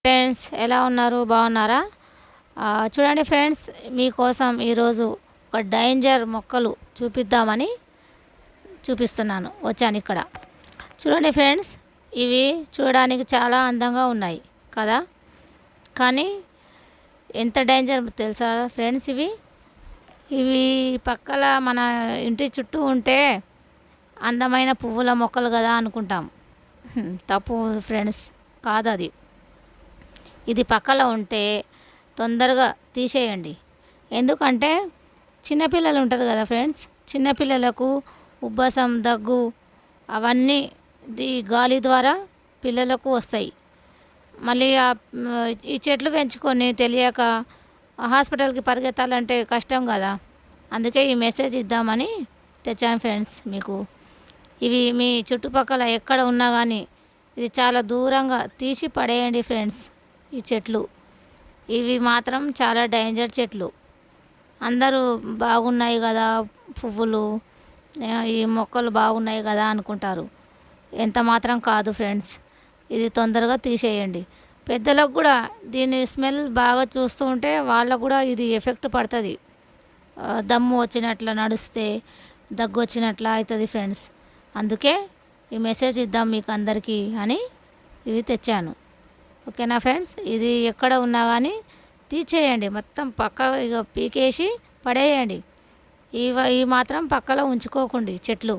Friends ఎలా ఉన్నారు? బాగున్నారా? చూడండి ఫ్రెండ్స్, మీకోసం ఈరోజు ఒక డేంజర్ మొక్కలు చూపిద్దామని వచ్చాను ఇక్కడ. చూడండి ఫ్రెండ్స్, ఇవి చూడడానికి చాలా అందంగా ఉన్నాయి కదా, కానీ ఎంత డేంజర్ తెలుసా ఫ్రెండ్స్? ఇవి పక్కల మన ఇంటి చుట్టూ ఉంటే అందమైన పువ్వుల మొక్కలు కదా అనుకుంటాం. తప్పు ఫ్రెండ్స్, కాదు అది. ఇది పక్కలో ఉంటే తొందరగా తీసేయండి. ఎందుకంటే చిన్నపిల్లలు ఉంటారు కదా ఫ్రెండ్స్, చిన్నపిల్లలకు ఉబ్బసం, దగ్గు అవన్నీ గాలి ద్వారా పిల్లలకు వస్తాయి. మళ్ళీ ఈ చెట్లు పెంచుకొని తెలియక హాస్పిటల్కి పరిగెత్తాలంటే కష్టం కదా. అందుకే ఈ మెసేజ్ ఇద్దామని తెచ్చాను ఫ్రెండ్స్ మీకు. ఇవి మీ చుట్టుపక్కల ఎక్కడ ఉన్నా కానీ ఇది చాలా దూరంగా తీసి పడేయండి ఫ్రెండ్స్. ఈ చెట్లు ఇవి మాత్రం చాలా డేంజర్ చెట్లు. అందరూ బాగున్నాయి కదా పువ్వులు, ఈ మొక్కలు బాగున్నాయి కదా అనుకుంటారు. ఎంత మాత్రం కాదు ఫ్రెండ్స్, ఇది తొందరగా తీసేయండి. పెద్దలకు కూడా దీని స్మెల్ బాగా చూస్తూ ఉంటే వాళ్ళకు కూడా ఇది ఎఫెక్ట్ పడుతుంది. దమ్ము వచ్చినట్ల నడిస్తే దగ్గు వచ్చినట్ల అవుతుంది ఫ్రెండ్స్. అందుకే ఈ మెసేజ్ ఇద్దాం మీకు అందరికీ అని ఇవి తెచ్చాను. ఓకేనా ఫ్రెండ్స్? ఇది ఎక్కడ ఉన్నా కానీ తీసేయండి, మొత్తం పక్క ఇక పీకేసి పడేయండి. ఈ మాత్రం పక్కలో ఉంచుకోకండి చెట్లు.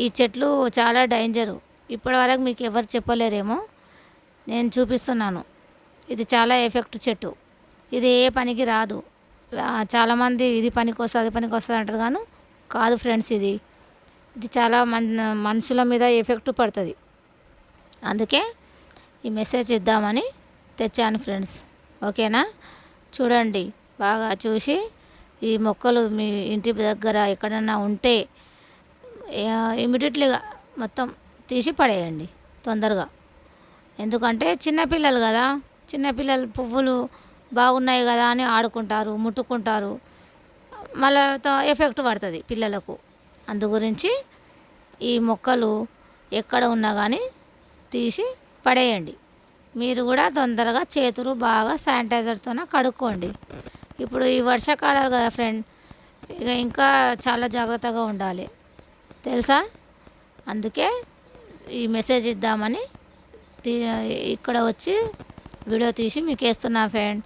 ఈ చెట్లు చాలా డేంజరు. ఇప్పటివరకు మీకు ఎవరు చెప్పలేరేమో, నేను చూపిస్తున్నాను. ఇది చాలా ఎఫెక్ట్ చెట్టు. ఇది ఏ పనికి రాదు. చాలామంది ఇది పనికి వస్తుంది, అది పనికి వస్తుంది అంటారు కానీ కాదు ఫ్రెండ్స్. ఇది చాలా మనుషుల మీద ఎఫెక్ట్ పడుతుంది. అందుకే ఈ మెసేజ్ ఇద్దామని తెచ్చాను ఫ్రెండ్స్. ఓకేనా? చూడండి, బాగా చూసి ఈ మొక్కలు మీ ఇంటి దగ్గర ఎక్కడన్నా ఉంటే ఇమీడియట్లీగా మొత్తం తీసి పడేయండి తొందరగా. ఎందుకంటే చిన్నపిల్లలు కదా, చిన్నపిల్లలు పువ్వులు బాగున్నాయి కదా అని ఆడుకుంటారు, ముట్టుకుంటారు, మళ్ళీ ఎఫెక్ట్ పడుతుంది పిల్లలకు. అందు గురించి ఈ మొక్కలు ఎక్కడ ఉన్నా కానీ తీసి పడేయండి. మీరు కూడా తొందరగా చేతులు బాగా శానిటైజర్తో కడుక్కోండి. ఇప్పుడు ఈ వర్షాకాలాలు కదా ఫ్రెండ్, ఇంకా చాలా జాగ్రత్తగా ఉండాలి తెలుసా. అందుకే ఈ మెసేజ్ ఇద్దామని ఇక్కడ వచ్చి వీడియో తీసి మీకు వేస్తున్నా ఫ్రెండ్.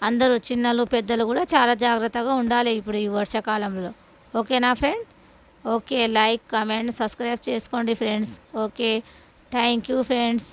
అందరూ చిన్నలు పెద్దలు కూడా చాలా జాగ్రత్తగా ఉండాలి ఇప్పుడు ఈ వర్షాకాలంలో. ఓకేనా friend? Okay, like, comment, subscribe చేసుకోండి friends. Okay, thank you friends.